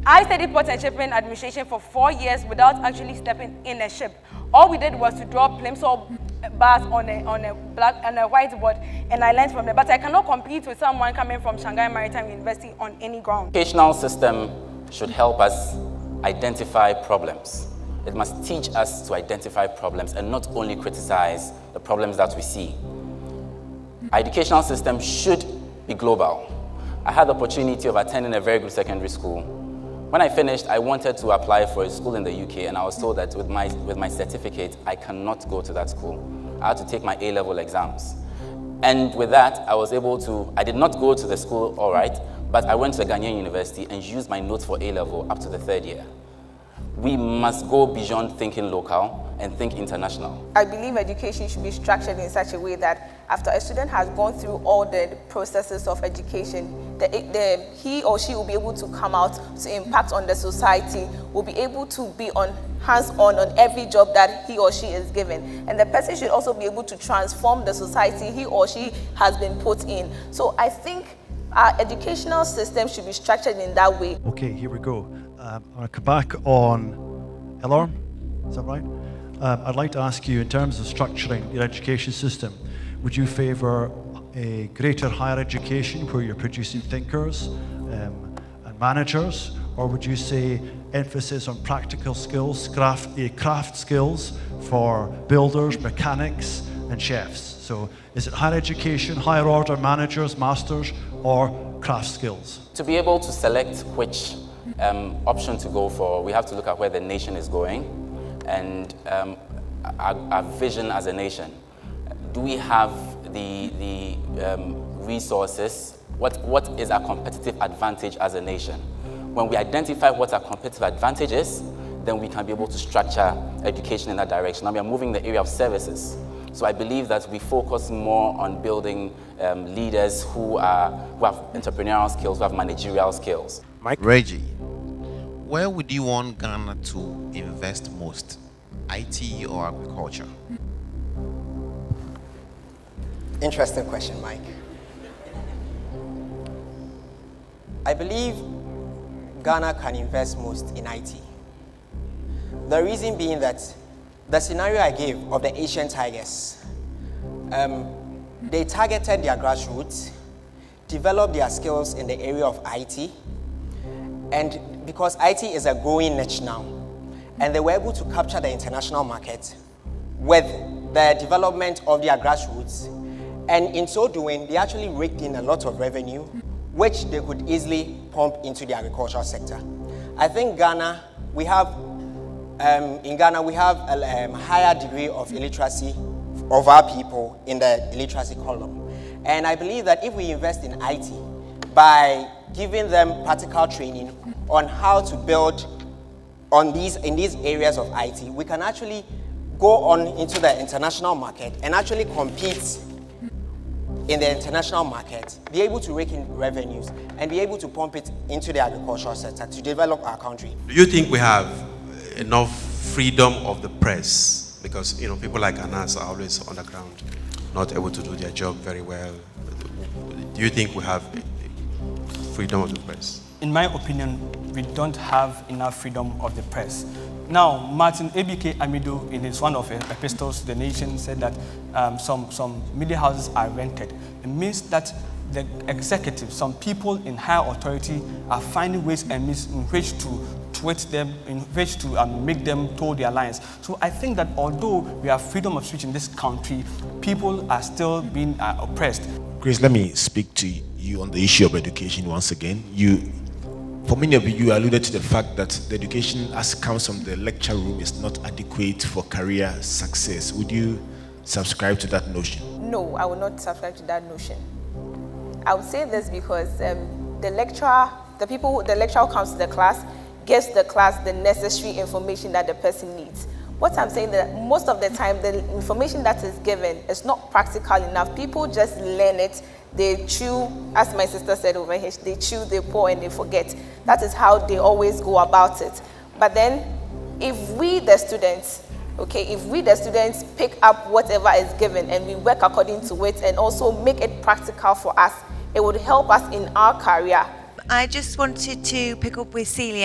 I studied port and shipping administration for 4 years without actually stepping in a ship. All we did was to draw plimsoll bars on a whiteboard, and I learned from there. But I cannot compete with someone coming from Shanghai Maritime University on any ground. The educational system should help us identify problems. It must teach us to identify problems and not only criticize the problems that we see. Our educational system should be global. I had the opportunity of attending a very good secondary school. When I finished, I wanted to apply for a school in the UK, and I was told that with my certificate, I cannot go to that school. I had to take my A-level exams. And with that, I did not go to the school, all right, but I went to a Ghanaian university and used my notes for A-level up to the 3rd year. We must go beyond thinking local and think international. I believe education should be structured in such a way that after a student has gone through all the processes of education, he or she will be able to come out to impact on the society, will be able to be hands-on on every job that he or she is given. And the person should also be able to transform the society he or she has been put in. So I think our educational system should be structured in that way. Okay, here we go. I'm going to come back on Elorm, is that right? I'd like to ask you, in terms of structuring your education system, would you favour a greater higher education where you're producing thinkers and managers, or would you say emphasis on practical skills, craft skills for builders, mechanics and chefs? So is it higher education, higher order managers, masters, or craft skills? To be able to select which option to go for, we have to look at where the nation is going and our vision as a nation. Do we have the resources? What is our competitive advantage as a nation? When we identify what our competitive advantage is, then we can be able to structure education in that direction. Now we are moving the area of services. So I believe that we focus more on building leaders who have entrepreneurial skills, who have managerial skills. Mike? Reggie, where would you want Ghana to invest most? IT or agriculture? Interesting question, Mike. I believe Ghana can invest most in IT. The reason being that the scenario I gave of the Asian Tigers, they targeted their grassroots, developed their skills in the area of IT, and because IT is a growing niche now, and they were able to capture the international market with the development of their grassroots, and in so doing, they actually raked in a lot of revenue, which they could easily pump into the agricultural sector. I think in Ghana, we have a higher degree of illiteracy of our people in the illiteracy column. And I believe that if we invest in IT by giving them practical training on how to build in these areas of IT, we can actually go on into the international market and actually compete in the international market, be able to rake in revenues, and be able to pump it into the agricultural sector to develop our country. Do you think we have enough freedom of the press? Because people like Anas are always on the ground, not able to do their job very well. Do you think we have freedom of the press? In my opinion, we don't have enough freedom of the press. Now, Martin A.B.K. Amido, in one of his epistles to the nation, said that some media houses are rented. It means that the executives, some people in higher authority, are finding ways and means in which to twit them, in which to make them toe their lines. So I think that although we have freedom of speech in this country, people are still being oppressed. Chris, let me speak to you on the issue of education once again. For many of you alluded to the fact that the education as comes from the lecture room is not adequate for career success. Would you subscribe to that notion? No, I would not subscribe to that notion. I would say this because the lecturer who comes to the class gives the class the necessary information that the person needs. What I'm saying that most of the time, the information that is given is not practical enough. People just learn it. They chew, as my sister said over here, they chew, they pour, and they forget. That is how they always go about it. But then, if we the students pick up whatever is given and we work according to it and also make it practical for us, it would help us in our career. I just wanted to pick up with Celia.